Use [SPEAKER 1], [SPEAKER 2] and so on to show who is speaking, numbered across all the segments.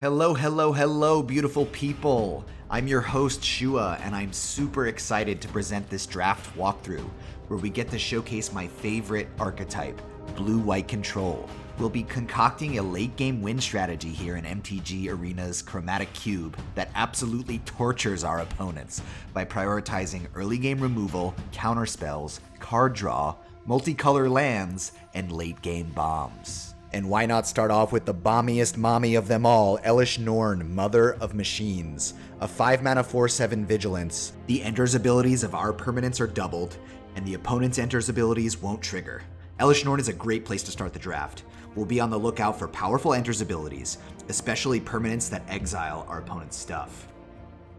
[SPEAKER 1] Hello, hello, hello, beautiful people. I'm your host, Shua, and I'm super excited to present this draft walkthrough, where we get to showcase my favorite archetype, blue-white control. We'll be concocting a late-game win strategy here in MTG Arena's Chromatic Cube that absolutely tortures our opponents by prioritizing early-game removal, counterspells, card draw, multicolor lands, and late-game bombs. And why not start off with the bombiest mommy of them all, Elesh Norn, Mother of Machines. A 5-mana 4/7 Vigilance. The Enter's abilities of our permanents are doubled, and the opponent's Enter's abilities won't trigger. Elesh Norn is a great place to start the draft. We'll be on the lookout for powerful Enter's abilities, especially permanents that exile our opponent's stuff.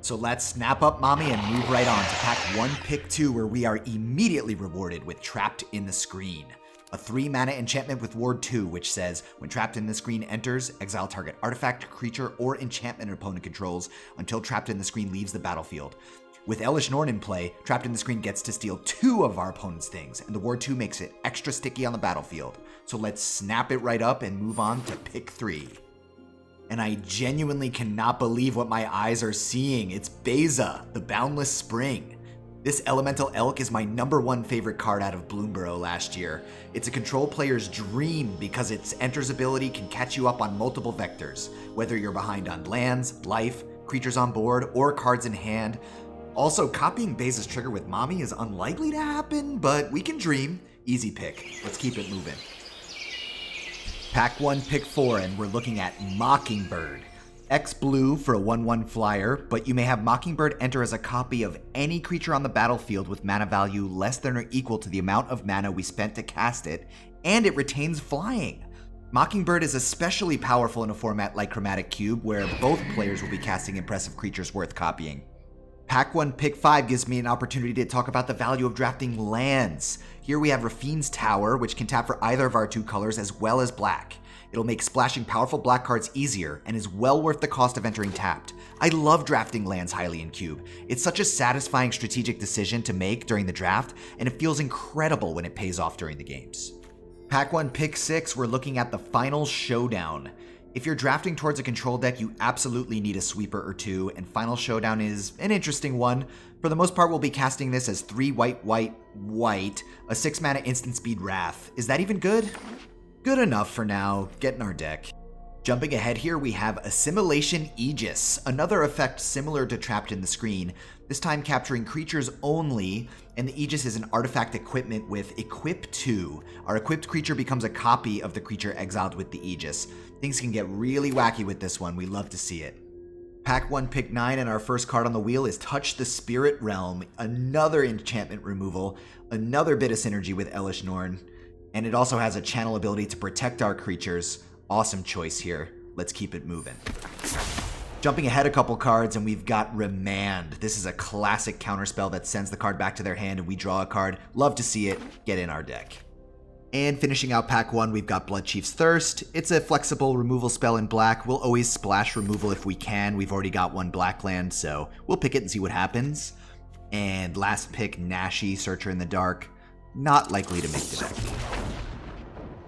[SPEAKER 1] So let's snap up mommy and move right on to pack 1, pick 2, where we are immediately rewarded with Trapped in the Screen. A 3-mana enchantment with Ward 2, which says, when Trapped in the Screen enters, exile target artifact, creature, or enchantment an opponent controls until Trapped in the Screen leaves the battlefield. With Elesh Norn in play, Trapped in the Screen gets to steal 2 of our opponent's things, and the Ward 2 makes it extra sticky on the battlefield. So let's snap it right up and move on to pick 3. And I genuinely cannot believe what my eyes are seeing. It's Beza, the Boundless Spring. This Elemental Elk is my #1 favorite card out of Bloomborough last year. It's a control player's dream because its Enter's ability can catch you up on multiple vectors, whether you're behind on lands, life, creatures on board, or cards in hand. Also, copying Beza's trigger with mommy is unlikely to happen, but we can dream. Easy pick. Let's keep it moving. Pack 1, pick 4, and we're looking at Mockingbird. X blue for a 1/1 flyer, but you may have Mockingbird enter as a copy of any creature on the battlefield with mana value less than or equal to the amount of mana we spent to cast it, and it retains flying. Mockingbird is especially powerful in a format like Chromatic Cube, where both players will be casting impressive creatures worth copying. Pack 1, pick 5 gives me an opportunity to talk about the value of drafting lands. Here we have Rafine's Tower, which can tap for either of our 2 colors as well as black. It'll make splashing powerful black cards easier and is well worth the cost of entering tapped. I love drafting lands highly in Cube. It's such a satisfying strategic decision to make during the draft, and it feels incredible when it pays off during the games. Pack 1, pick 6, we're looking at the Final Showdown. If you're drafting towards a control deck, you absolutely need a sweeper or 2, and Final Showdown is an interesting one. For the most part, we'll be casting this as 3 white, white, white, a 6-mana instant speed Wrath. Is that even good? Good enough for now. Get in our deck. Jumping ahead here, we have Assimilation Aegis, another effect similar to Trapped in the Screen, this time capturing creatures only, and the Aegis is an artifact equipment with Equip 2. Our equipped creature becomes a copy of the creature exiled with the Aegis. Things can get really wacky with this one. We love to see it. Pack 1, pick 9, and our first card on the wheel is Touch the Spirit Realm, another enchantment removal, another bit of synergy with Elesh Norn, and it also has a channel ability to protect our creatures. Awesome choice here. Let's keep it moving. Jumping ahead a couple cards, and we've got Remand. This is a classic counterspell that sends the card back to their hand and we draw a card. Love to see it. Get in our deck. And finishing out pack 1, we've got Bloodchief's Thirst. It's a flexible removal spell in black. We'll always splash removal if we can. We've already got 1 black land, so we'll pick it and see what happens. And last pick, Nashi, Searcher in the Dark. Not likely to make the deck.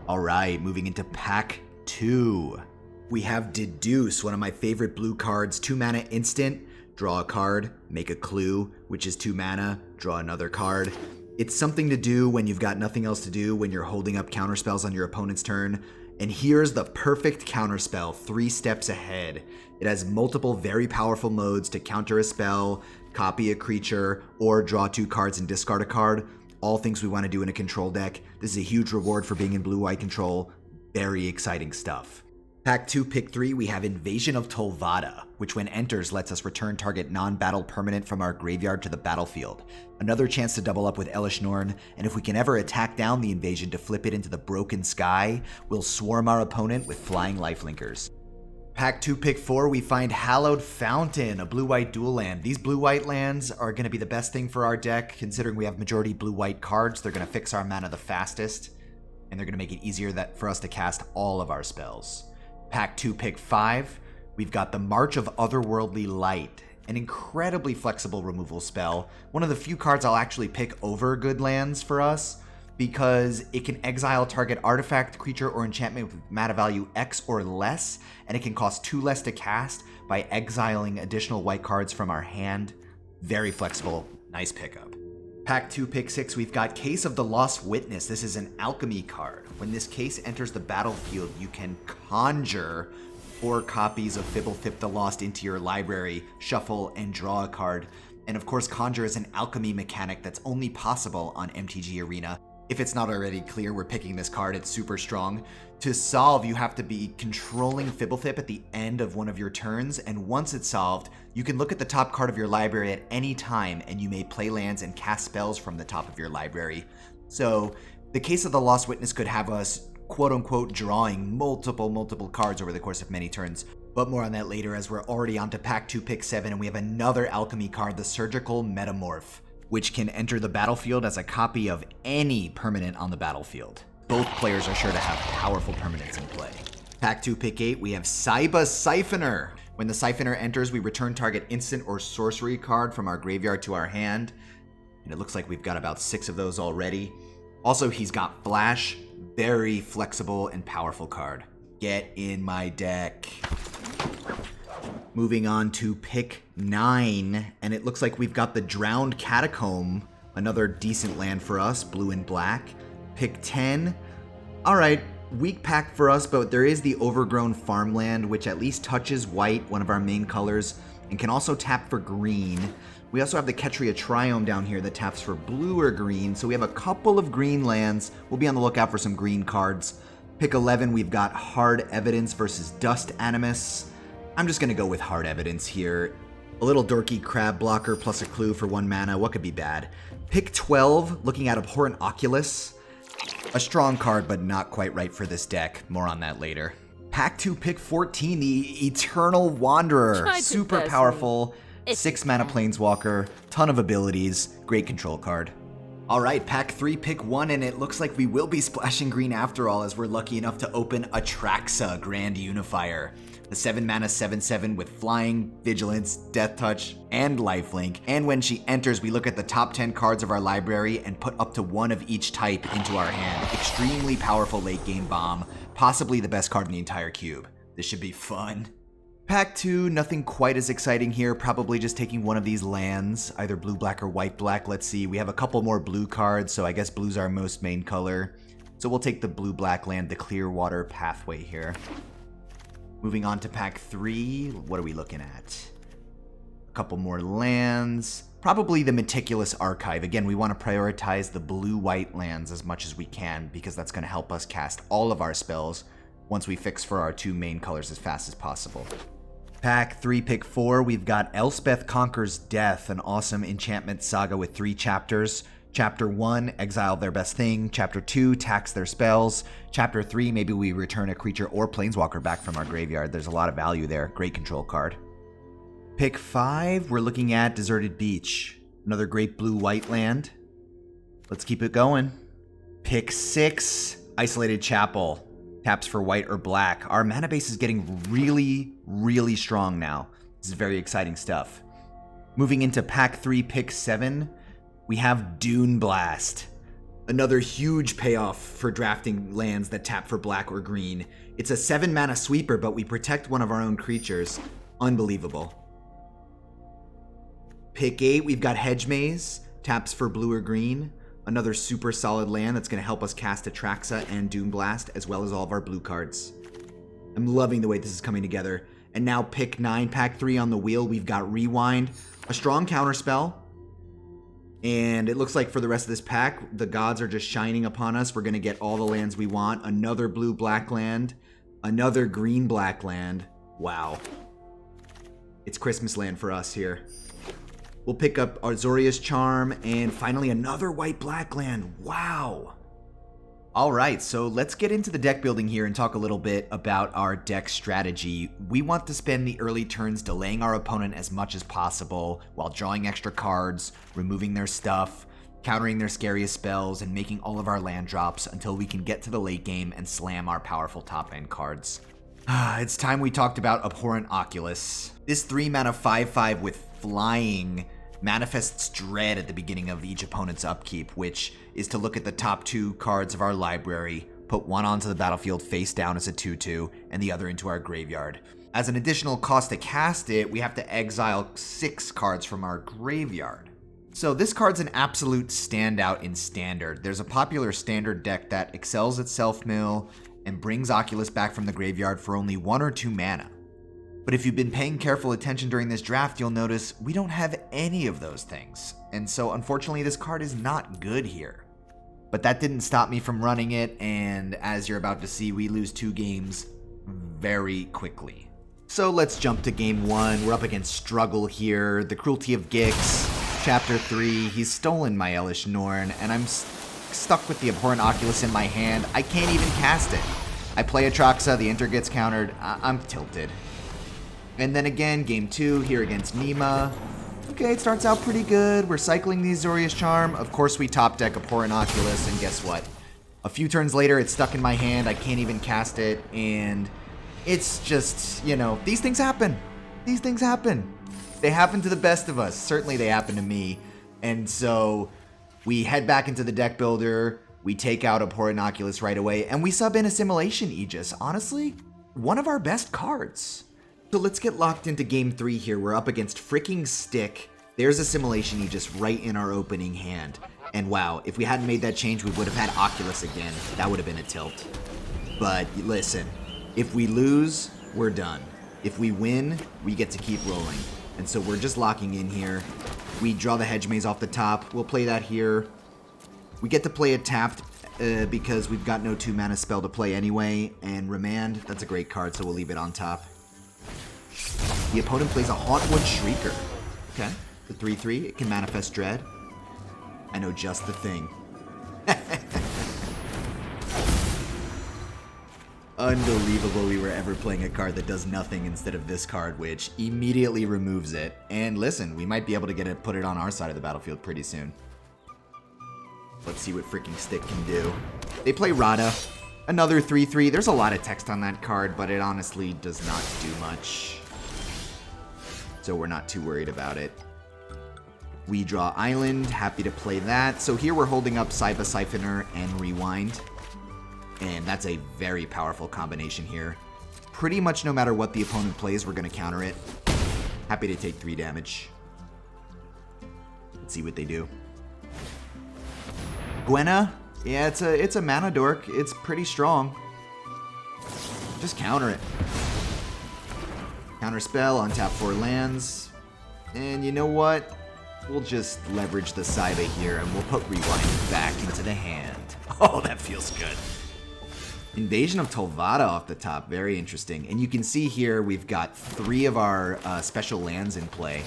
[SPEAKER 1] Alright, moving into pack 2. We have Deduce, one of my favorite blue cards, 2-mana instant, draw a card, make a clue, which is 2 mana, draw another card. It's something to do when you've got nothing else to do when you're holding up counterspells on your opponent's turn. And here's the perfect counterspell 3 steps ahead. It has multiple very powerful modes to counter a spell, copy a creature, or draw 2 cards and discard a card. All things we want to do in a control deck. This is a huge reward for being in blue-white control. Very exciting stuff. Pack 2, pick 3, we have Invasion of Tolvada, which when enters lets us return target non-battle permanent from our graveyard to the battlefield. Another chance to double up with Elesh Norn, and if we can ever attack down the invasion to flip it into the Broken Sky, we'll swarm our opponent with flying lifelinkers. Pack 2, pick 4, we find Hallowed Fountain, a blue-white dual land. These blue-white lands are going to be the best thing for our deck, considering we have majority blue-white cards. They're going to fix our mana the fastest, and they're going to make it easier for us to cast all of our spells. Pack 2, pick 5, we've got the March of Otherworldly Light, an incredibly flexible removal spell. One of the few cards I'll actually pick over good lands for us. because it can exile target artifact, creature, or enchantment with mana value X or less, and it can cost 2 less to cast by exiling additional white cards from our hand. Very flexible, nice pickup. Pack 2, pick 6, we've got Case of the Lost Witness. This is an alchemy card. When this case enters the battlefield, you can conjure 4 copies of Fibblethip the Lost into your library, shuffle, and draw a card. And of course, conjure is an alchemy mechanic that's only possible on MTG Arena. If it's not already clear, we're picking this card, it's super strong. To solve, you have to be controlling Fibblethip at the end of one of your turns, and once it's solved, you can look at the top card of your library at any time, and you may play lands and cast spells from the top of your library. So, the Case of the Lost Witness could have us, quote-unquote, drawing multiple cards over the course of many turns. But more on that later, as we're already on to Pack 2, pick 7, and we have another alchemy card, the Surgical Metamorph, which can enter the battlefield as a copy of any permanent on the battlefield. Both players are sure to have powerful permanents in play. Pack 2, pick 8, we have Saiba Siphoner. When the Siphoner enters, we return target instant or sorcery card from our graveyard to our hand. And it looks like we've got about 6 of those already. Also, he's got Flash, very flexible and powerful card. Get in my deck. Moving on to pick 9, and it looks like we've got the Drowned Catacomb, another decent land for us, blue and black. Pick 10. Alright, weak pack for us, but there is the Overgrown Farmland, which at least touches white, one of our main colors, and can also tap for green. We also have the Ketria Triome down here that taps for blue or green, so we have a couple of green lands. We'll be on the lookout for some green cards. Pick 11, we've got Hard Evidence versus Dust Animus. I'm just going to go with Hard Evidence here. A little dorky crab blocker plus a clue for 1 mana. What could be bad? Pick 12, looking at Abhorrent Oculus. A strong card, but not quite right for this deck. More on that later. Pack 2, pick 14, the Eternal Wanderer. Super powerful, 6 mana planeswalker, ton of abilities, great control card. Alright, pack 3, pick 1, and it looks like we will be splashing green after all, as we're lucky enough to open Atraxa Grand Unifier. The 7 mana 7/7 with flying, vigilance, death touch, and lifelink. And when she enters, we look at the top 10 cards of our library and put up to 1 of each type into our hand. Extremely powerful late game bomb, possibly the best card in the entire cube. This should be fun. Pack 2, nothing quite as exciting here, probably just taking one of these lands, either blue, black, or white, black. Let's see, we have a couple more blue cards, so I guess blue's our most main color. So we'll take the blue, black land, the Clearwater Pathway here. Moving on to pack 3, what are we looking at? A couple more lands, probably the Meticulous Archive. Again, we want to prioritize the blue-white lands as much as we can, because that's going to help us cast all of our spells once we fix for our 2 main colors as fast as possible. Pack 3, pick 4, we've got Elspeth Conquers Death, an awesome enchantment saga with 3 chapters. Chapter 1, exile their best thing. Chapter 2, tax their spells. Chapter 3, maybe we return a creature or planeswalker back from our graveyard. There's a lot of value there. Great control card. Pick 5, we're looking at Deserted Beach. Another great blue-white land. Let's keep it going. Pick 6, Isolated Chapel. Taps for white or black. Our mana base is getting really strong now. This is very exciting stuff. Moving into pack 3, pick 7, we have Dune Blast. Another huge payoff for drafting lands that tap for black or green. It's a 7 mana sweeper, but we protect one of our own creatures. Unbelievable. Pick 8, we've got Hedge Maze. Taps for blue or green. Another super solid land that's going to help us cast Atraxa and Dune Blast, as well as all of our blue cards. I'm loving the way this is coming together. And now pick 9, pack 3 on the wheel, we've got Rewind. A strong counterspell. And it looks like for the rest of this pack, the gods are just shining upon us. We're going to get all the lands we want. Another blue-black land. Another green-black land. Wow. It's Christmas land for us here. We'll pick up Azorius Charm, and finally another white-black land. Wow. Alright, so let's get into the deck building here and talk a little bit about our deck strategy. We want to spend the early turns delaying our opponent as much as possible while drawing extra cards, removing their stuff, countering their scariest spells, and making all of our land drops until we can get to the late game and slam our powerful top-end cards. It's time we talked about Abhorrent Oculus. This 3 mana 5/5 with flying manifests Dread at the beginning of each opponent's upkeep, which is to look at the top 2 cards of our library, put one onto the battlefield face down as a 2/2, and the other into our graveyard. As an additional cost to cast it, we have to exile 6 cards from our graveyard. So this card's an absolute standout in Standard. There's a popular Standard deck that excels at Self-Mill and brings Oculus back from the graveyard for only 1 or 2 mana. But if you've been paying careful attention during this draft, you'll notice we don't have any of those things. And so unfortunately this card is not good here. But that didn't stop me from running it, and as you're about to see, we lose 2 games very quickly. So let's jump to game 1. We're up against Struggle here. The Cruelty of Gix, Chapter 3. He's stolen my Elish Norn, and I'm stuck with the Abhorrent Oculus in my hand. I can't even cast it. I play Atraxa, the enter gets countered. I'm tilted. And then again, game 2 here against Nima. Okay, it starts out pretty good. We're cycling the Azorius Charm. Of course, we top deck Abhorrent Oculus, and guess what? A few turns later, it's stuck in my hand. I can't even cast it, and it's just, you know, these things happen. These things happen. They happen to the best of us. Certainly they happen to me. And so we head back into the deck builder. We take out Abhorrent Oculus right away, and we sub in Assimilation Aegis. Honestly, one of our best cards. So let's get locked into game 3 here. We're up against freaking Stick. There's Assimilation Aegis right in our opening hand. And wow, if we hadn't made that change, we would have had Oculus again. That would have been a tilt. But listen, if we lose, we're done. If we win, we get to keep rolling. And so we're just locking in here. We draw the Hedge Maze off the top. We'll play that here. We get to play it tapped because we've got no 2-mana spell to play anyway. And Remand, that's a great card, so we'll leave it on top. The opponent plays a Hauntwood Shrieker. Okay, the 3/3, it can manifest Dread. I know just the thing. Unbelievable we were ever playing a card that does nothing instead of this card, which immediately removes it. And listen, we might be able to put it on our side of the battlefield pretty soon. Let's see what freaking Stick can do. They play Rada. Another 3/3. There's a lot of text on that card, but it honestly does not do much. So we're not too worried about it. We draw Island. Happy to play that. So here we're holding up Saiba Siphoner and Rewind. And that's a very powerful combination here. Pretty much no matter what the opponent plays, we're going to counter it. Happy to take 3 damage. Let's see what they do. Gwenna. Yeah, it's a mana dork. It's pretty strong. Just counter it. Counter spell, untap 4 lands. And you know what? We'll just leverage the Saiba here and we'll put Rewind back into the hand. Oh, that feels good. Invasion of Tolvada off the top. Very interesting. And you can see here we've got 3 of our special lands in play.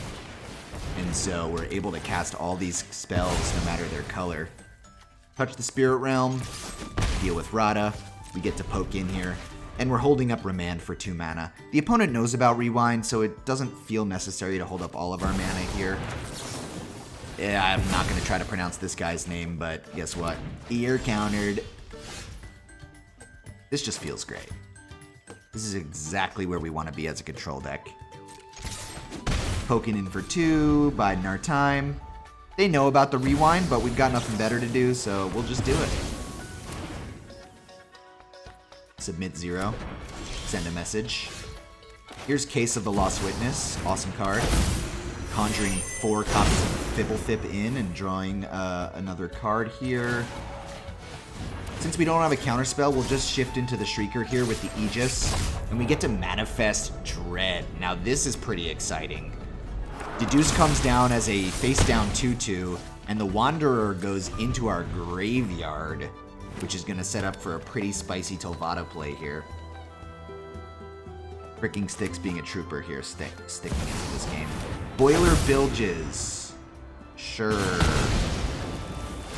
[SPEAKER 1] And so we're able to cast all these spells no matter their color. Touch the Spirit Realm, deal with Rada, we get to poke in here, and we're holding up Remand for 2 mana. The opponent knows about Rewind, so it doesn't feel necessary to hold up all of our mana here. Yeah, I'm not going to try to pronounce this guy's name, but guess what? Ear countered. This just feels great. This is exactly where we want to be as a control deck. Poking in for 2, biding our time. They know about the Rewind, but we've got nothing better to do, so we'll just do it. Submit 0. Send a message. Here's Case of the Lost Witness. Awesome card. Conjuring 4 copies of Fibblethip in and drawing another card here. Since we don't have a counterspell, we'll just shift into the Shrieker here with the Aegis, and we get to manifest Dread. Now this is pretty exciting. Deduce comes down as a face-down 2/2, and the Wanderer goes into our graveyard, which is going to set up for a pretty spicy Tolvada play here. Fricking Sticks being a trooper here, sticking into this game. Boiler Bilges. Sure.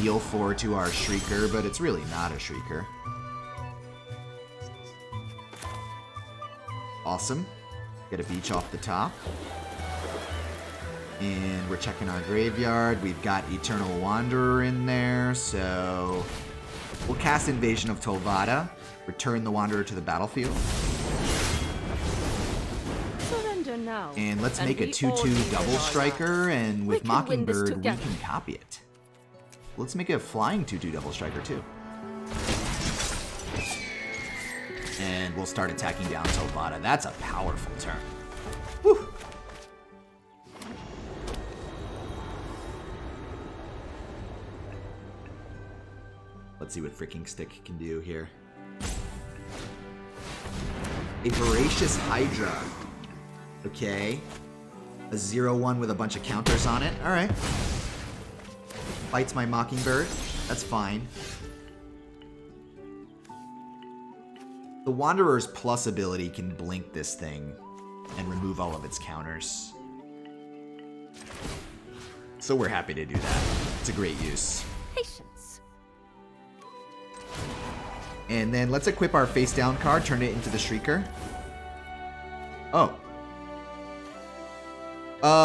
[SPEAKER 1] Deal 4 to our Shrieker, but it's really not a Shrieker. Awesome. Get a beach off the top. And we're checking our graveyard. We've got Eternal Wanderer in there, so we'll cast Invasion of Tolvada, return the Wanderer to the battlefield.
[SPEAKER 2] surrender now.
[SPEAKER 1] And let's make a
[SPEAKER 2] we
[SPEAKER 1] 2/2
[SPEAKER 2] all need
[SPEAKER 1] double
[SPEAKER 2] our
[SPEAKER 1] striker, and with
[SPEAKER 2] We can win this
[SPEAKER 1] Mockingbird, we
[SPEAKER 2] together.
[SPEAKER 1] can copy it. Let's make a flying 2/2 double striker, too. And we'll start attacking down Tobata. That's a powerful turn. Whew. Let's see what Freaking Stick can do here. A Voracious Hydra. Okay. A 0/1 with a bunch of counters on it. Alright. Fights my Mockingbird. That's fine. The Wanderer's Plus ability can blink this thing and remove all of its counters. So we're happy to do that. It's a great use.
[SPEAKER 2] Patience.
[SPEAKER 1] And then let's equip our face down card, turn it into the Shrieker. Oh.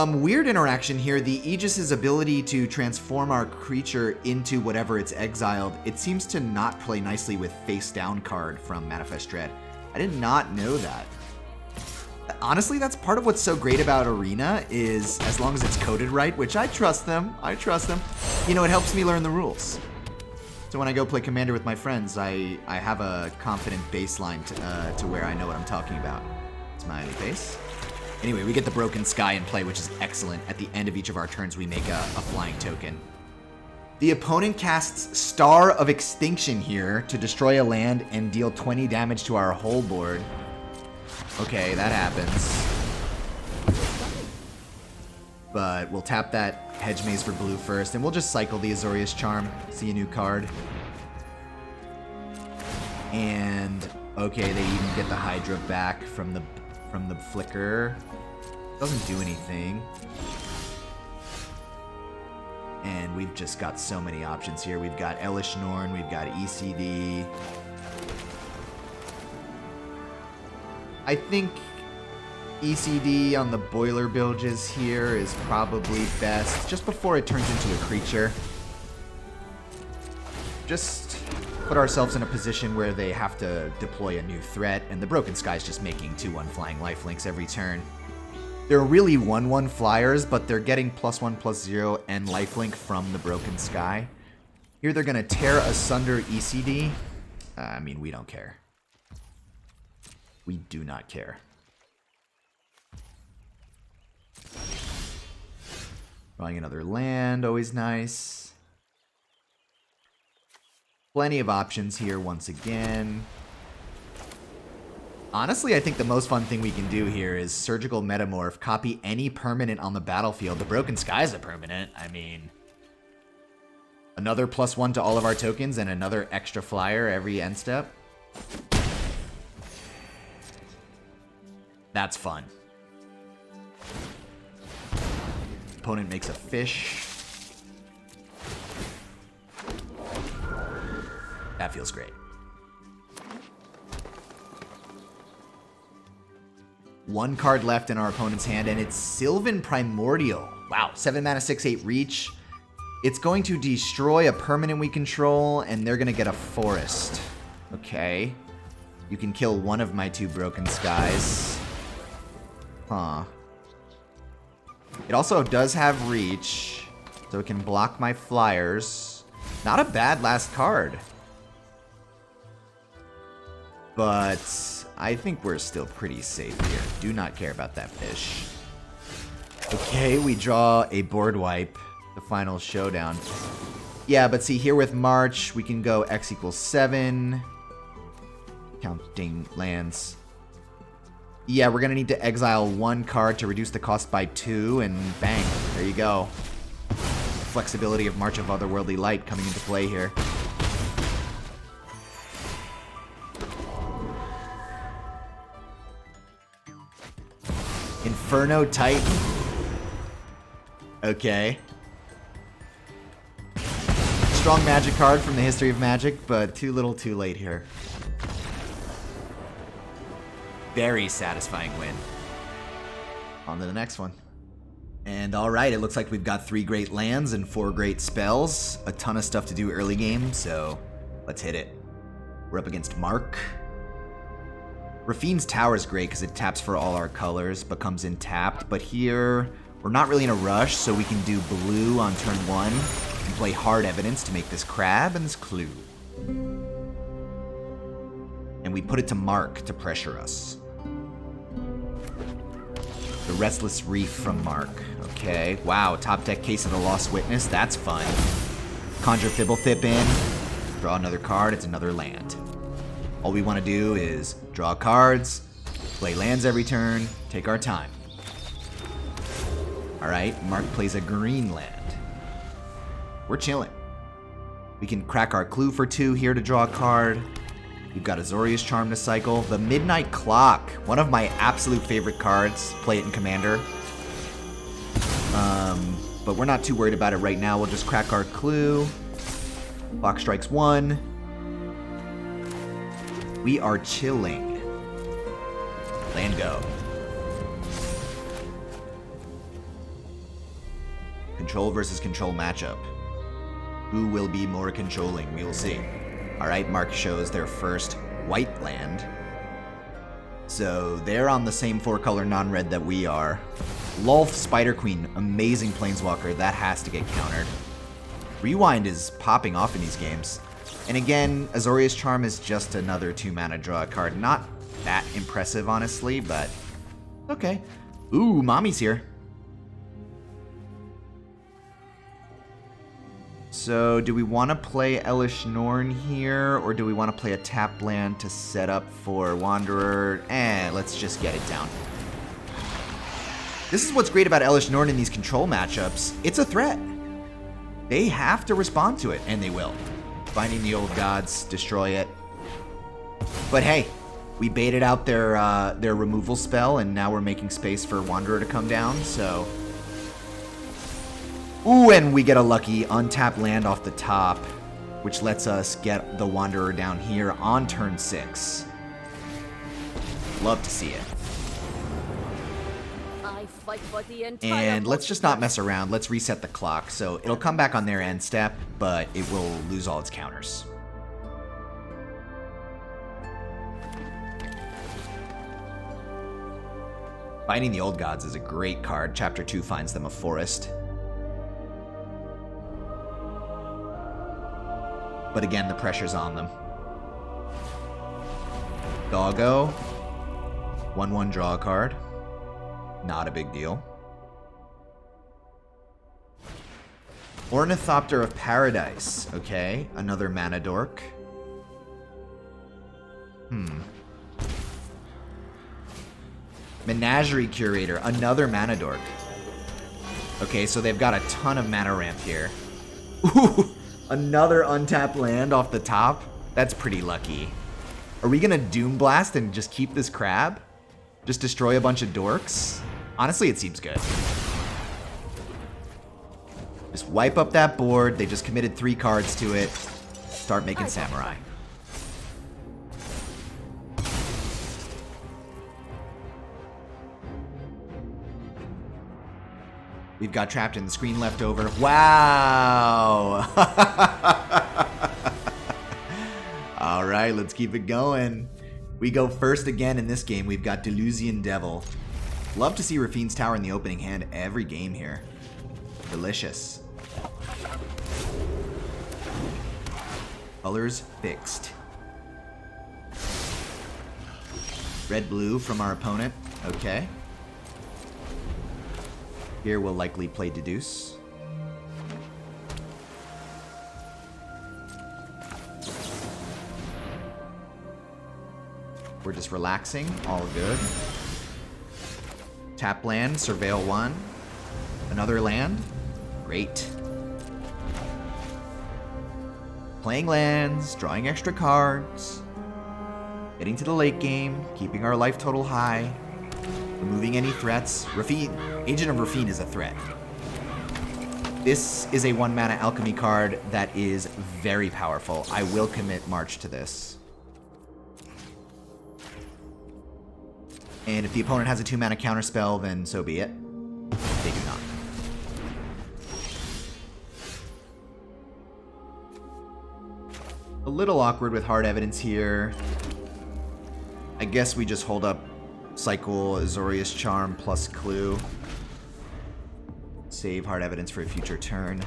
[SPEAKER 1] Weird interaction here. The Aegis's ability to transform our creature into whatever it's exiled, it seems to not play nicely with face down card from Manifest Dread. I did not know that. Honestly, that's part of what's so great about Arena is as long as it's coded right, which I trust them, you know, it helps me learn the rules. So when I go play Commander with my friends, I have a confident baseline to where I know what I'm talking about. Smiley face. Anyway, we get the Broken Sky in play, which is excellent. At the end of each of our turns, we make a flying token. The opponent casts Star of Extinction here to destroy a land and deal 20 damage to our whole board. Okay, that happens. But we'll tap that Hedge Maze for blue first, and we'll just cycle the Azorius Charm. See a new card. And, okay, they even get the Hydra back from the flicker. Doesn't do anything. And we've just got so many options here. We've got Elish Norn, we've got ECD. I think ECD on the Boiler Bilges here is probably best, just before it turns into a creature. Just put ourselves in a position where they have to deploy a new threat, and the Broken Sky is just making 2/1 flying lifelinks every turn. They're really 1/1 flyers, but they're getting +1/+0 and lifelink from the Broken Sky. Here they're gonna tear asunder ECD. I mean, we don't care. We do not care. Drawing another land, always nice. Plenty of options here once again. Honestly, I think the most fun thing we can do here is Surgical Metamorph, copy any permanent on the battlefield. The Broken Sky is a permanent. I mean, another +1 to all of our tokens and another extra flyer every end step. That's fun. Opponent makes a fish. That feels great. One card left in our opponent's hand, and it's Sylvan Primordial. Wow, 7 mana, 6/8 reach. It's going to destroy a permanent we control, and they're going to get a forest. Okay. You can kill one of my 2 Broken Skies. Huh. It also does have reach, so it can block my flyers. Not a bad last card. But I think we're still pretty safe here. Do not care about that fish. Okay, we draw a board wipe. The final showdown. Yeah, but see, here with March, we can go X = 7. Counting lands. Yeah, we're going to need to exile 1 card to reduce the cost by 2, and bang, there you go. Flexibility of March of Otherworldly Light coming into play here. Inferno Titan. Okay. Strong Magic card from the history of Magic, but too little too late here. Very satisfying win. On to the next one. And alright, it looks like we've got 3 great lands and 4 great spells. A ton of stuff to do early game, so let's hit it. We're up against Mark. Rafine's Tower is great because it taps for all our colors, but comes in tapped. But here, we're not really in a rush, so we can do blue on turn 1 and play Hard Evidence to make this crab and this clue. And we put it to Mark to pressure us. The Restless Reef from Mark. Okay, wow, top deck Case of the Lost Witness, that's fun. Conjure Fibblethip in, draw another card, it's another land. All we want to do is draw cards, play lands every turn, take our time. Alright, Mark plays a green land. We're chilling. We can crack our clue for 2 here to draw a card. We've got Azorius Charm to cycle. The Midnight Clock, one of my absolute favorite cards. Play it in Commander. But we're not too worried about it right now. We'll just crack our clue. Clock strikes 1. We are chilling. Land go. Control versus control matchup. Who will be more controlling? We'll see. Alright, Mark shows their first white land. So they're on the same 4-color non-red that we are. Lolth Spider Queen, amazing planeswalker. That has to get countered. Rewind is popping off in these games. And again, Azorius Charm is just another 2-mana draw card. Not that impressive, honestly, but okay. Ooh, Mommy's here. So, do we want to play Elish Norn here, or do we want to play a tap land to set up for Wanderer? Let's just get it down. This is what's great about Elish Norn in these control matchups. It's a threat. They have to respond to it, and they will. Finding the Old Gods, destroy it. But hey, we baited out their removal spell, and now we're making space for Wanderer to come down, so... Ooh, and we get a lucky untapped land off the top, which lets us get the Wanderer down here on turn 6. Love to see it.
[SPEAKER 2] I fight for the entire
[SPEAKER 1] And let's just not mess around. Let's reset the clock. So it'll come back on their end step, but it will lose all its counters. Finding the Old Gods is a great card. Chapter 2 finds them a forest. But again, the pressure's on them. Doggo. 1/1 draw a card. Not a big deal. Ornithopter of Paradise. Okay, another mana dork. Menagerie Curator, another mana dork. Okay, so they've got a ton of mana ramp here. Ooh, another untapped land off the top? That's pretty lucky. Are we gonna Doom Blast and just keep this crab? Just destroy a bunch of dorks? Honestly, it seems good. Just wipe up that board. They just committed 3 cards to it. Start making Samurai. We've got Trapped in the Screen left over. Wow! All right, let's keep it going. We go first again in this game. We've got Delusian Devil. Love to see Rafine's Tower in the opening hand every game here. Delicious. Colors fixed. Red-blue from our opponent. Okay. Here we'll likely play Deduce. We're just relaxing, all good. Tap land, Surveil 1. Another land, great. Playing lands, drawing extra cards. Getting to the late game, keeping our life total high. Removing any threats. Rafine, Agent of Rafine is a threat. This is a 1-mana alchemy card that is very powerful. I will commit March to this. And if the opponent has a 2-mana counterspell, then so be it. They do not. A little awkward with Hard Evidence here. I guess we just hold up Cycle, Azorius Charm plus Clue. Save Hard Evidence for a future turn.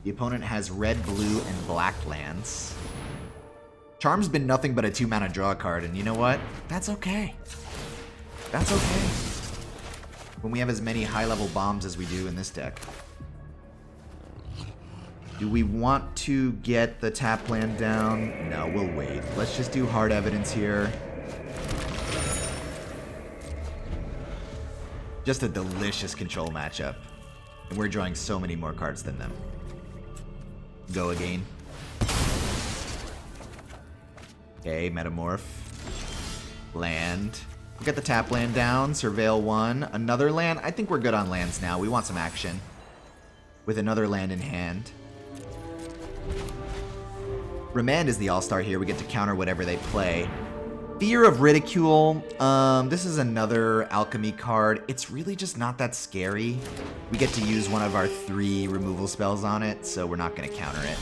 [SPEAKER 1] The opponent has red, blue, and black lands. Charm's been nothing but a 2-mana draw card, and you know what? That's okay. That's okay. When we have as many high-level bombs as we do in this deck. Do we want to get the tap land down? No, we'll wait. Let's just do Hard Evidence here. Just a delicious control matchup. And we're drawing so many more cards than them. Go again. Okay, Metamorph. Land. We'll get the tap land down. Surveil 1. Another land. I think we're good on lands now. We want some action. With another land in hand. Remand is the all-star here. We get to counter whatever they play. Fear of Ridicule. This is another alchemy card. It's really just not that scary. We get to use one of our 3 removal spells on it, so we're not going to counter it.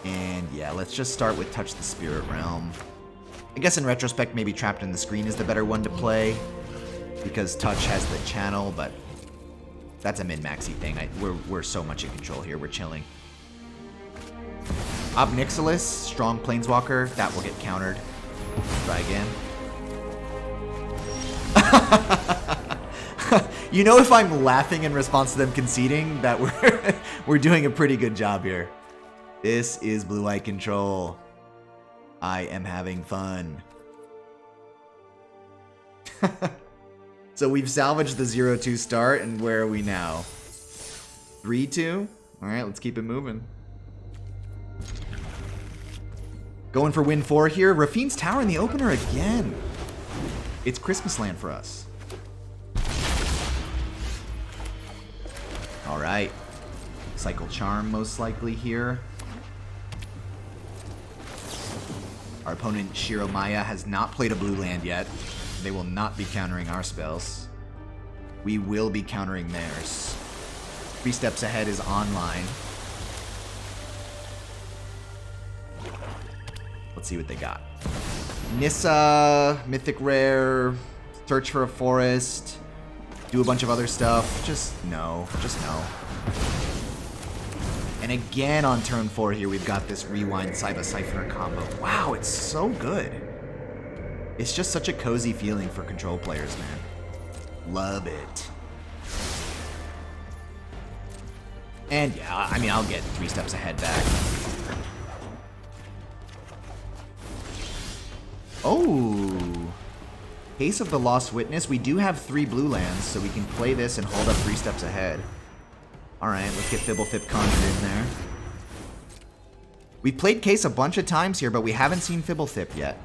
[SPEAKER 1] And yeah, let's just start with Touch the Spirit Realm. I guess in retrospect, maybe Trapped in the Screen is the better one to play, because Touch has the channel, but that's a min-maxy thing. We're so much in control here. We're chilling. Ob Nixilis, strong Planeswalker. That will get countered. Try again. You know, if I'm laughing in response to them conceding, that we're doing a pretty good job here. This is blue-white control. I am having fun. So we've salvaged the 0-2 start, and where are we now? 3-2? Alright, let's keep it moving. Going for win 4 here. Rafine's Tower in the opener again. It's Christmas land for us. Alright. Cycle Charm most likely here. Our opponent, Shiromaya, has not played a blue land yet. They will not be countering our spells. We will be countering theirs. 3 Steps Ahead is online. Let's see what they got. Nissa, Mythic Rare, Search for a Forest, do a bunch of other stuff. Just no. And again on turn 4 here, we've got this Rewind Saiba Siphoner combo. Wow, it's so good. It's just such a cozy feeling for control players, man. Love it. And yeah, I mean, I'll get 3 Steps Ahead back. Oh. Case of the Lost Witness. We do have 3 blue lands, so we can play this and hold up 3 Steps Ahead. Alright, let's get Fibblethip conjured in there. We've played Case a bunch of times here, but we haven't seen Fibblethip yet.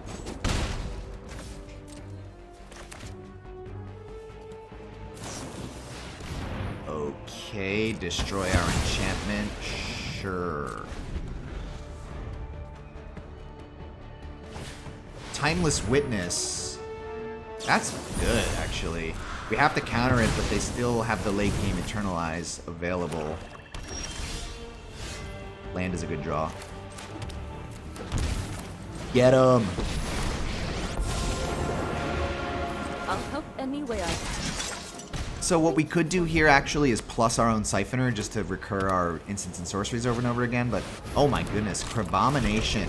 [SPEAKER 1] Okay, destroy our enchantment. Sure. Timeless Witness. That's good, actually. We have to counter it, but they still have the late game Eternalize available. Land is a good draw. Get him!
[SPEAKER 2] I'll help any way I can.
[SPEAKER 1] So what we could do here actually is plus our own Siphoner just to recur our instants and sorceries over and over again, but oh my goodness, Crabomination.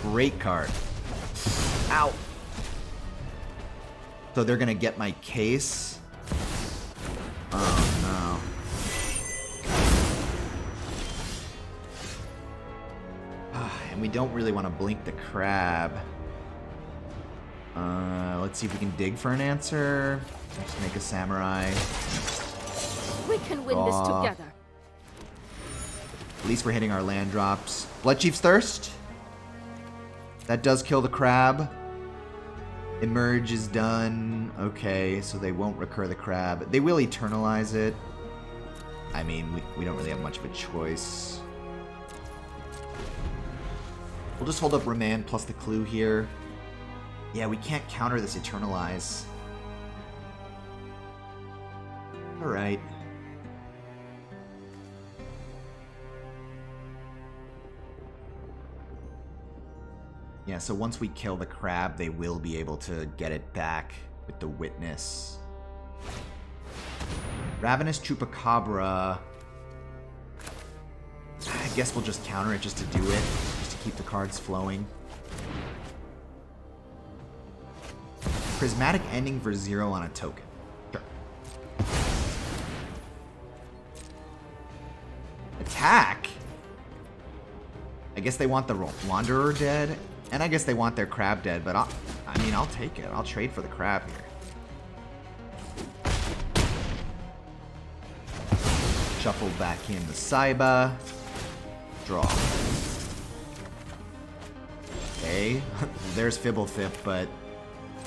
[SPEAKER 1] Great card. Ow! So they're gonna get my Case. Oh no. And we don't really want to blink the crab. Let's see if we can dig for an answer. Just make a samurai.
[SPEAKER 2] We can win this together.
[SPEAKER 1] At least we're hitting our land drops. Bloodchief's Thirst. That does kill the crab. Emerge is done. Okay, so they won't recur the crab. They will eternalize it. I mean, we don't really have much of a choice. We'll just hold up Remand plus the Clue here. Yeah, we can't counter this Eternalize. Alright. Yeah, so once we kill the crab, they will be able to get it back with the witness. Ravenous Chupacabra. I guess we'll just counter it just to do it, just to keep the cards flowing. Prismatic Ending for 0 on a token. Sure. Attack? I guess they want the Wanderer dead, and I guess they want their crab dead, but I mean, I'll take it. I'll trade for the crab here. Shuffle back in the Saiba. Draw. Okay, there's Fibblethip, but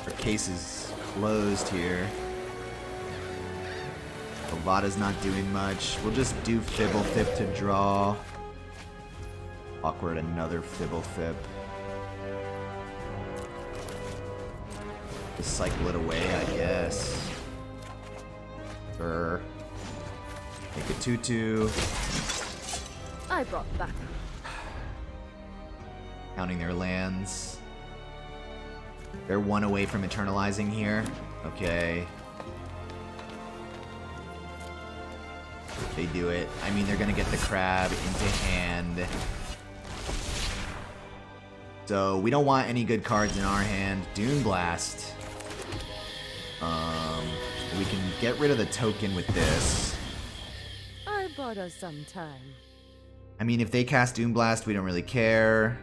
[SPEAKER 1] our case is closed here. Ovada's not doing much. We'll just do Fibblethip to draw. Awkward, another Fibblethip. Just cycle it away, I guess. Make a 2/2.
[SPEAKER 2] I brought back.
[SPEAKER 1] Counting their lands. They're 1 away from eternalizing here. Okay. They do it. I mean, they're gonna get the crab into hand. So we don't want any good cards in our hand. Dune Blast. We can get rid of the token with this.
[SPEAKER 2] I bought us some time.
[SPEAKER 1] I mean, if they cast Doom Blast, we don't really care.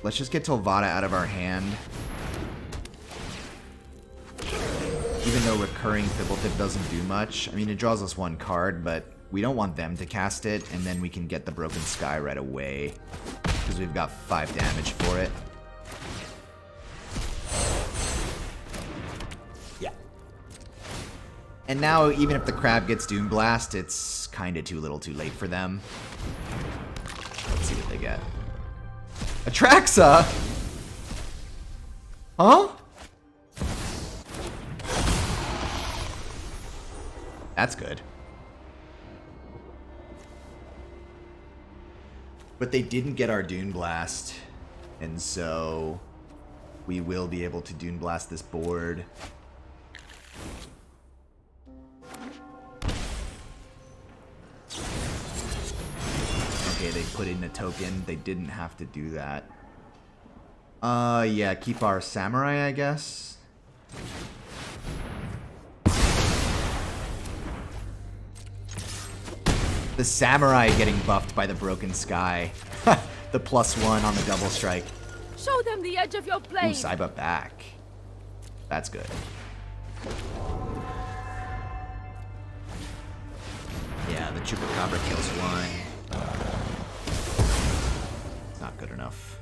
[SPEAKER 1] Let's just get Tolvada out of our hand. Even though recurring Fibblethip doesn't do much. I mean, it draws us 1 card, but we don't want them to cast it, and then we can get the Broken Sky right away. Because we've got 5 damage for it. Yeah. And now, even if the crab gets Doom Blast, it's kind of too little too late for them. Let's see what they get. Atraxa? Huh? That's good. But they didn't get our Dune Blast, and so we will be able to Dune Blast this board. Okay, they put in a token. They didn't have to do that. Yeah, keep our Samurai, I guess. The Samurai getting buffed by the Broken Sky. The +1 on the double strike.
[SPEAKER 2] Show them the edge of your blade.
[SPEAKER 1] Ooh, Saiba back. That's good. Yeah, the Chupacabra kills 1. It's not good enough.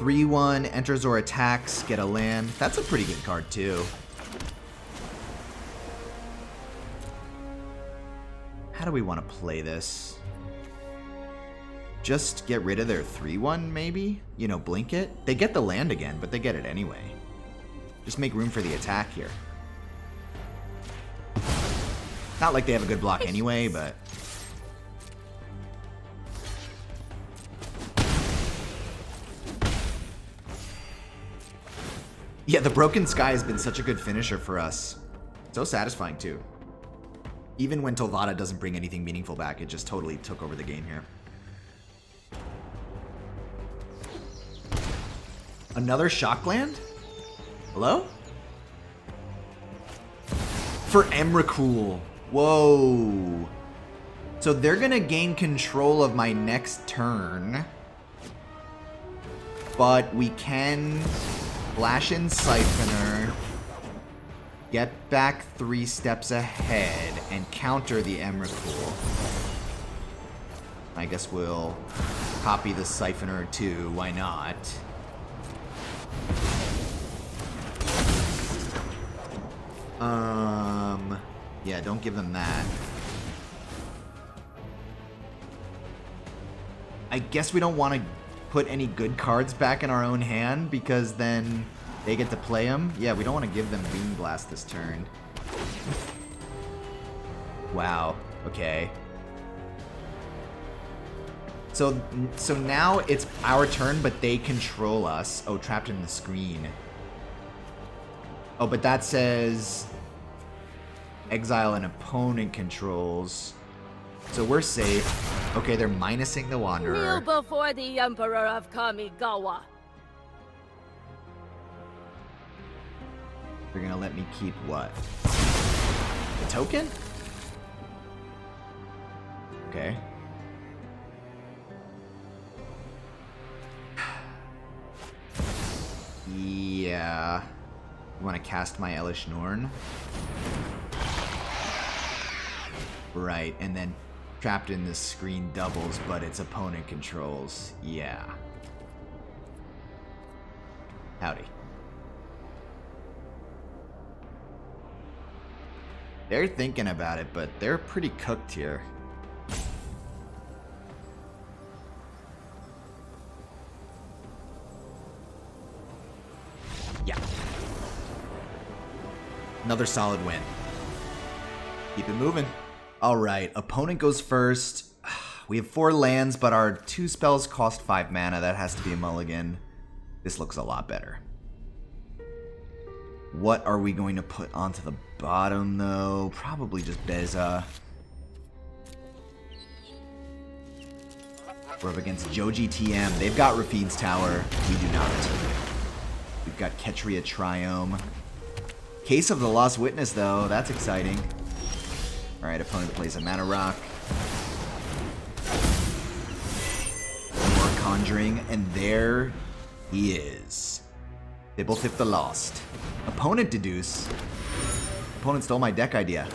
[SPEAKER 1] (3/1) enters or attacks, get a land. That's a pretty good card too. How do we want to play this? Just get rid of their 3/1 maybe? You know, blink it? They get the land again, but they get it anyway. Just make room for the attack here. Not like they have a good block anyway, but... Yeah, the Broken Sky has been such a good finisher for us. So satisfying too. Even when Tolvada doesn't bring anything meaningful back, it just totally took over the game here. Another Shockland? Hello? For Emrakul. Whoa. So they're gonna gain control of my next turn. But we can Flash in Siphoner, get back 3 steps ahead, and counter the Emrakul. I guess we'll copy the Siphoner too, why not? Yeah, don't give them that. I guess we don't want to put any good cards back in our own hand because then they get to play them. Yeah, we don't want to give them Doom Blast this turn. Wow, okay. So now it's our turn, but they control us. Oh, trapped in the screen. Oh, but that says exile an opponent controls. So we're safe. Okay, they're minusing the Wanderer.
[SPEAKER 2] Kneel before the Emperor of Kamigawa.
[SPEAKER 1] They're gonna let me keep what? The token? Okay. Yeah. You want to cast my Elish Norn? Right, and then trapped in the screen doubles, but its opponent controls. Yeah. Howdy. They're thinking about it, but they're pretty cooked here. Yeah. Another solid win. Keep it moving. Alright, opponent goes first. We have 4 lands, but our 2 spells cost 5 mana. That has to be a mulligan. This looks a lot better. What are we going to put onto the bottom, though? Probably just Beza. We're up against Joji TM. They've got Rafine's Tower. We do not. We've got Ketria Triome. Case of the Lost Witness, though. That's exciting. Alright, opponent plays a Mana Rock. More Conjuring, and there he is. Bibblethip the Lost. Opponent deduce. Opponent stole my deck idea.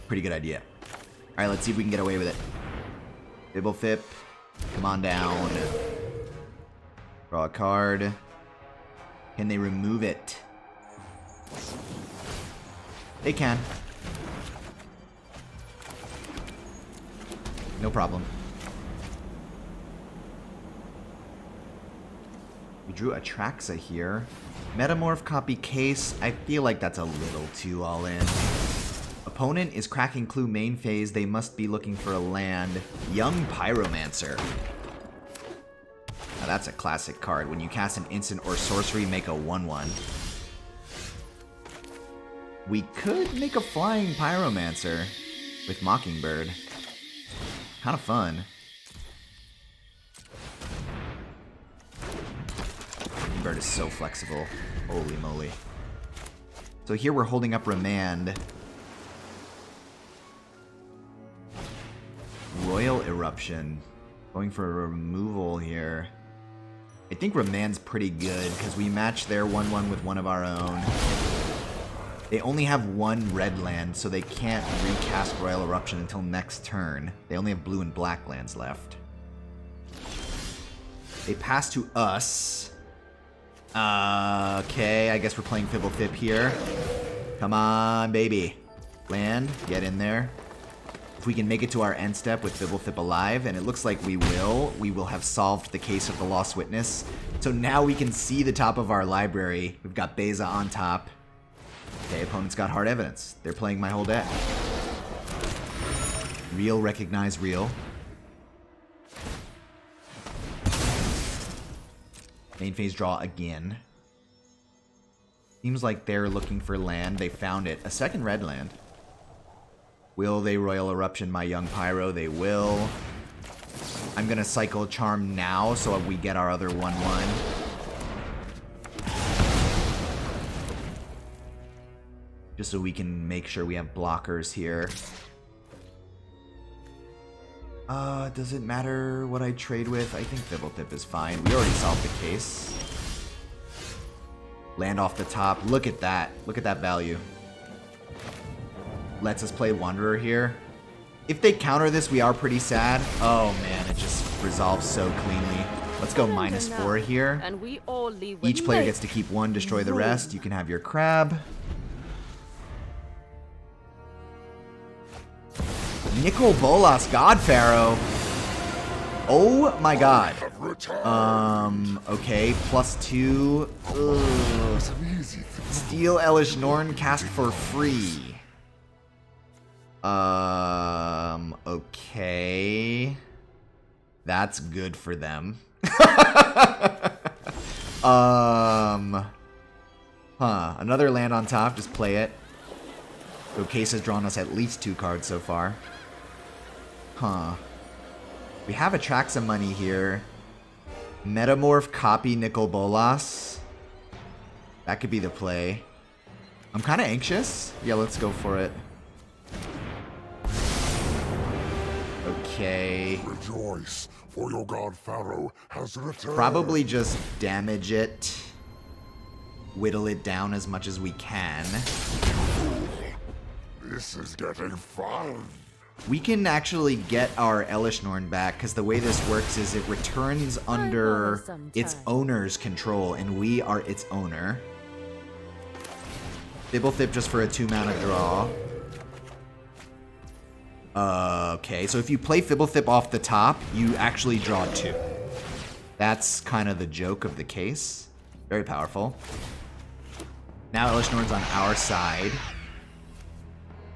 [SPEAKER 1] Pretty good idea. Alright, let's see if we can get away with it. Bibblethip, come on down. Draw a card. Can they remove it? They can. No problem. We drew Atraxa here. Metamorph, copy Case. I feel like that's a little too all in. Opponent is cracking Clue main phase. They must be looking for a land. Young Pyromancer. Now that's a classic card. When you cast an instant or sorcery, make a 1/1. We could make a flying Pyromancer with Mockingbird. Kind of fun. Mockingbird is so flexible. Holy moly. So here we're holding up Remand. Royal Eruption. Going for a removal here. I think Remand's pretty good because we match their 1/1 with one of our own. They only have 1 red land, so they can't recast Royal Eruption until next turn. They only have blue and black lands left. They pass to us. Okay, I guess we're playing Fibblethip here. Come on, baby. Land, get in there. If we can make it to our end step with Fibblethip alive, and it looks like we will have solved the Case of the Lost Witness. So now we can see the top of our library. We've got Beza on top. Okay, opponent's got Hard Evidence. They're playing my whole deck. Real, recognize real. Main phase draw again. Seems like they're looking for land. They found it. A second red land. Will they Royal Eruption my Young Pyro? They will. I'm gonna cycle Charm now so we get our other 1/1. Just so we can make sure we have blockers here. Does it matter what I trade with? I think Fibblethip is fine. We already solved the case. Land off the top. Look at that. Look at that value. Lets us play Wanderer here. If they counter this, we are pretty sad. Oh man, it just resolves so cleanly. Let's go -4 here.
[SPEAKER 2] And we all leave with
[SPEAKER 1] Each player
[SPEAKER 2] late.
[SPEAKER 1] gets to keep 1, destroy the rest. You can have your crab. Nicol Bolas, God Pharaoh. Oh my god. Okay, +2. Ugh. Steal Elish Norn, cast for free. Okay. That's good for them. Another land on top. Just play it. So Case has drawn us at least 2 cards so far. We have Atraxa money here. Metamorph, copy, Nicol Bolas. That could be the play. I'm kind of anxious. Yeah, let's go for it. Okay.
[SPEAKER 3] Rejoice, for your god Pharaoh has returned.
[SPEAKER 1] Probably just damage it. Whittle it down as much as we can.
[SPEAKER 3] This is getting fun.
[SPEAKER 1] We can actually get our Elishnorn back, because the way this works is it returns under its owner's control, and we are its owner. Fibblethip just for a 2-mana draw. Okay, so if you play Fibblethip off the top, you actually draw 2. That's kind of the joke of the case. Very powerful. Now Elishnorn's on our side.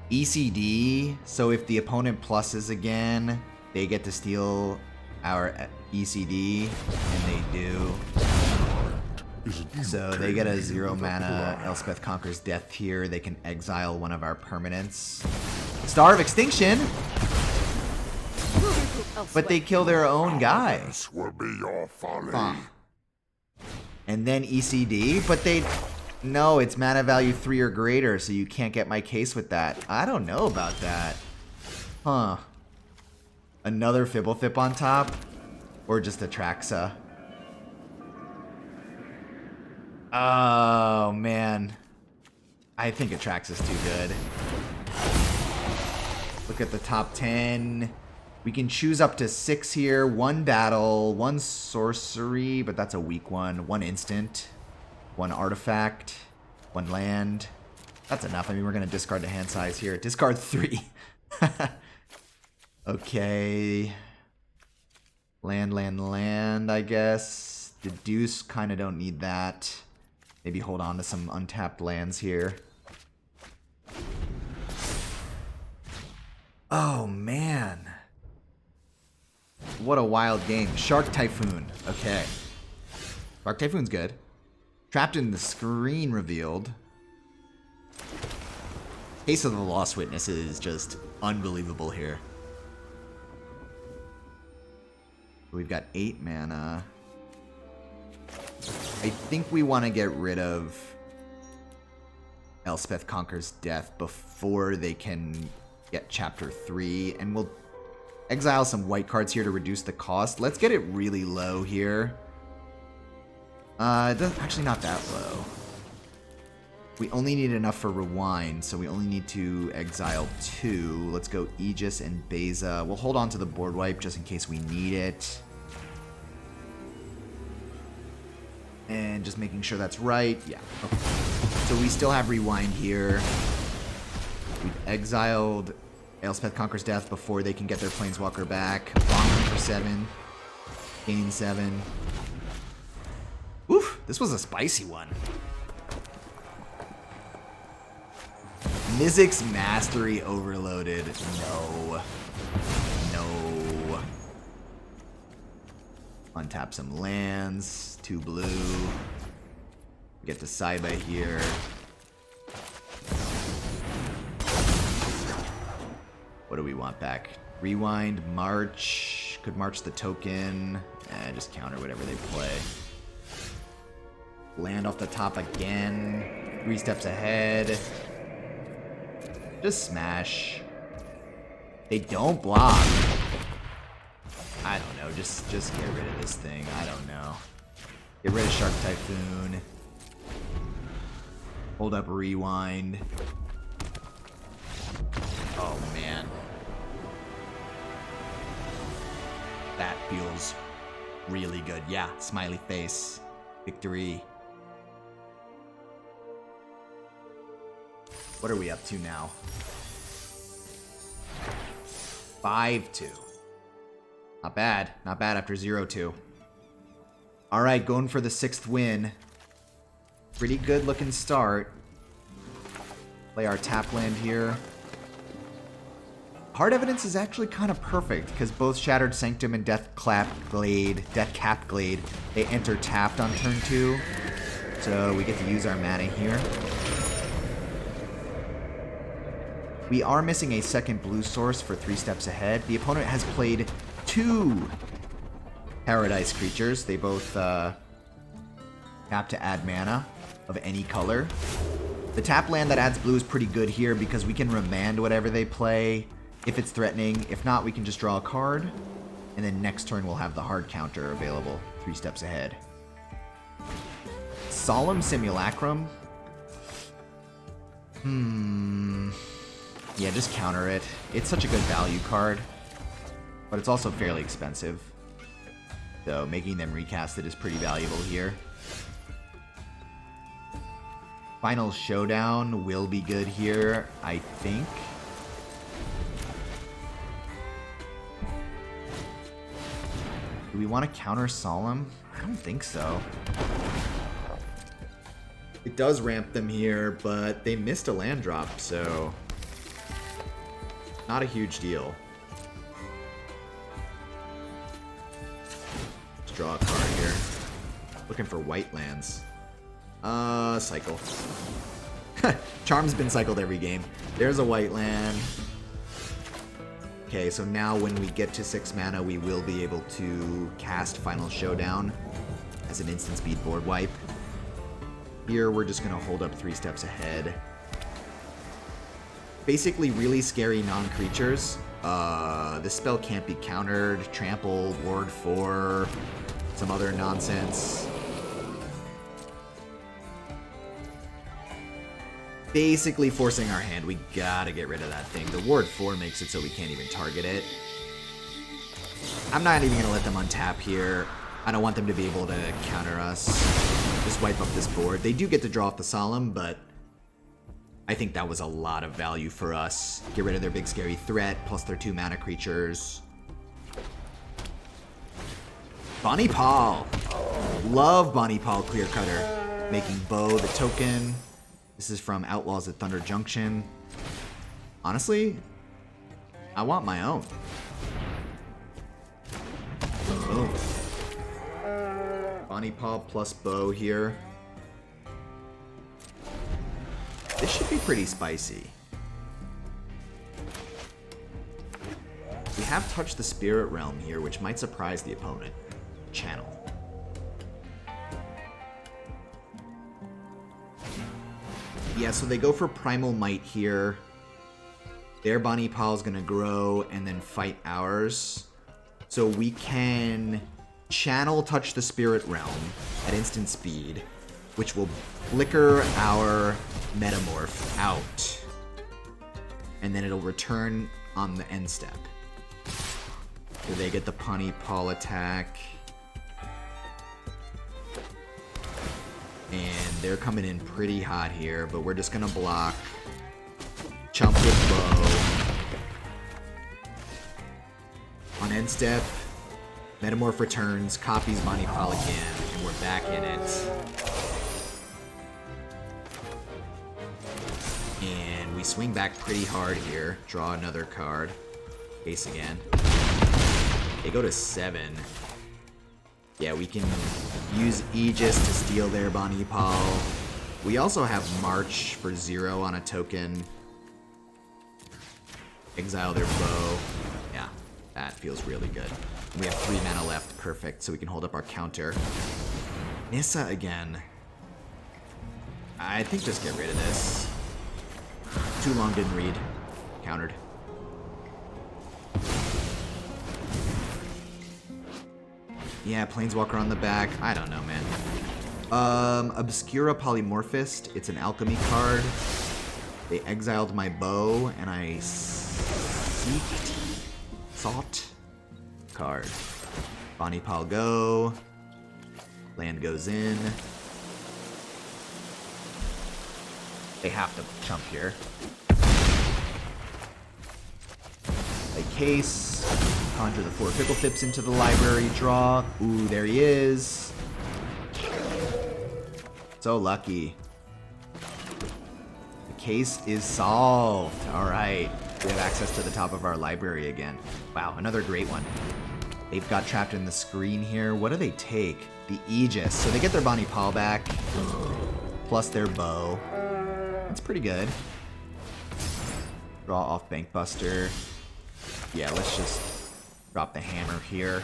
[SPEAKER 1] ECD, so if the opponent pluses again, they get to steal our ECD, and they do. So they get a 0-mana Elspeth Conquers Death here. They can exile one of our permanents. Star of Extinction! But they kill their own guy.
[SPEAKER 3] This will be your folly.
[SPEAKER 1] And then ECD, but they... No, it's mana value 3 or greater, so you can't get my case with that. I don't know about that. Another Fibblethip on top? Or just Atraxa? Oh, man. I think Atraxa's too good. Look at the top 10. We can choose up to 6 here. 1 battle, 1 sorcery, but that's a weak one. 1 instant. 1 artifact, 1 land. That's enough. I mean, we're going to discard the hand size here. Discard 3. Okay. Land, I guess. Deduce, kind of don't need that. Maybe hold on to some untapped lands here. Oh, man. What a wild game. Shark Typhoon. Okay. Shark Typhoon's good. Trapped in the Screen revealed. Case of the Lost Witness is just unbelievable here. We've got 8 mana. I think we want to get rid of Elspeth Conquers Death before they can get Chapter 3. And we'll exile some white cards here to reduce the cost. Let's get it really low here. Actually not that low. We only need enough for Rewind, so we only need to exile 2. Let's go Aegis and Beza. We'll hold on to the board wipe just in case we need it. And just making sure that's right. Yeah. Okay. So we still have Rewind here. We've exiled Elspeth Conquers Death before they can get their Planeswalker back. Bonk for 7. Gain 7. Oof, this was a spicy one. Mizzix's Mastery overloaded. No. No. Untap some lands. 2 blue. Get to Saiba here. What do we want back? Rewind, March. Could March the token. Just counter whatever they play. Land off the top again. 3 steps ahead. Just smash. They don't block. I don't know. Just get rid of this thing. I don't know. Get rid of Shark Typhoon. Hold up Rewind. Oh, man. That feels really good. Yeah, smiley face. Victory. What are we up to now? 5-2. Not bad. Not bad after 0-2. Alright, going for the 6th win. Pretty good looking start. Play our tap land here. Hard Evidence is actually kind of perfect, because both Shattered Sanctum and Deathcap Glade, they enter tapped on turn 2. So we get to use our mana here. We are missing a second blue source for 3 steps ahead. The opponent has played 2 Paradise creatures. They both tap to add mana of any color. The tap land that adds blue is pretty good here because we can remand whatever they play if it's threatening. If not, we can just draw a card. And then next turn we'll have the hard counter available 3 steps ahead. Solemn Simulacrum. Yeah, just counter it. It's such a good value card, but it's also fairly expensive. So making them recast it is pretty valuable here. Final Showdown will be good here, I think. Do we want to counter Solemn? I don't think so. It does ramp them here, but they missed a land drop, so not a huge deal. Let's draw a card here. Looking for white lands. Cycle. Charm's been cycled every game. There's a white land. Okay, so now when we get to 6 mana, we will be able to cast Final Showdown as an instant speed board wipe. Here, we're just going to hold up 3 steps ahead. Basically, really scary non-creatures. This spell can't be countered. Trample, Ward 4, some other nonsense. Basically forcing our hand. We gotta get rid of that thing. The Ward 4 makes it so we can't even target it. I'm not even gonna let them untap here. I don't want them to be able to counter us. Just wipe up this board. They do get to draw off the Solemn, but I think that was a lot of value for us. Get rid of their big scary threat, plus their 2 mana creatures. Bonnie Paul. Love Bonnie Paul Clear Cutter. Making Bo the token. This is from Outlaws at Thunder Junction. Honestly, I want my own. Boom. Bonnie Paul plus Bo here. This should be pretty spicy. We have touched the Spirit Realm here, which might surprise the opponent. Channel. Yeah, so they go for Primal Might here. Their Bonnie Paul's gonna grow and then fight ours. So we can channel Touch the Spirit Realm at instant speed, which will flicker our Metamorph out. And then it'll return on the end step. So they get the Bonnie Paul attack. And they're coming in pretty hot here, but we're just gonna block. Chump with Bow. On end step, Metamorph returns, copies Bonnie Paul again, and we're back in it. And we swing back pretty hard here. Draw another card. Ace again. They go to 7. Yeah, we can use Aegis to steal their Bonnie Paul. We also have March for 0 on a token. Exile their Bow. Yeah, that feels really good. We have 3 mana left. Perfect, so we can hold up our counter. Nissa again. I think just get rid of this. Too long, didn't read. Countered. Yeah, Planeswalker on the back. I don't know, man. Obscura Polymorphist. It's an alchemy card. They exiled my bow, and I sought card. Bonnie Paul go. Land goes in. They have to chump here. Play Case. Conjure the 4 Fickle Fips into the library. Draw. Ooh, there he is. So lucky. The case is solved. Alright. We have access to the top of our library again. Wow, another great one. They've got trapped in the screen here. What do they take? The Aegis. So they get their Bonnie Paul back, plus their bow. That's pretty good. Draw off Bankbuster. Yeah, let's just drop the hammer here.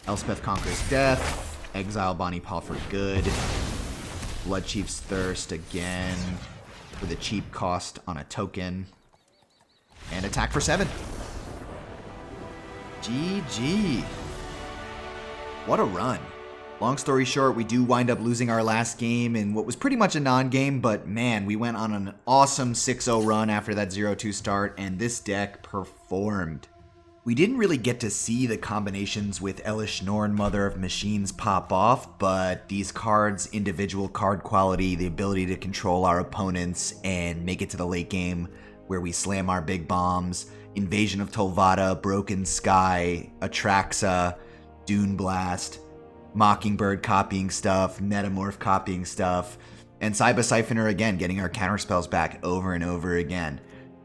[SPEAKER 1] Elspeth Conquers Death. Exile Bonnie Paul for good. Bloodchief's Thirst again with a cheap cost on a token. And attack for 7. GG. What a run. Long story short, we do wind up losing our last game in what was pretty much a non-game, but man, we went on an awesome 6-0 run after that 0-2 start, and this deck performed. We didn't really get to see the combinations with Elish Norn, Mother of Machines, pop off, but these cards, individual card quality, the ability to control our opponents and make it to the late game where we slam our big bombs, Invasion of Tolvada, Broken Sky, Atraxa, Dune Blast, Mockingbird copying stuff, Metamorph copying stuff, and Cyber Siphoner again, getting our counterspells back over and over again.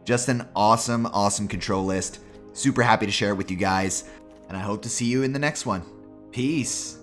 [SPEAKER 1] Just an awesome, awesome control list. Super happy to share it with you guys, and I hope to see you in the next one. Peace.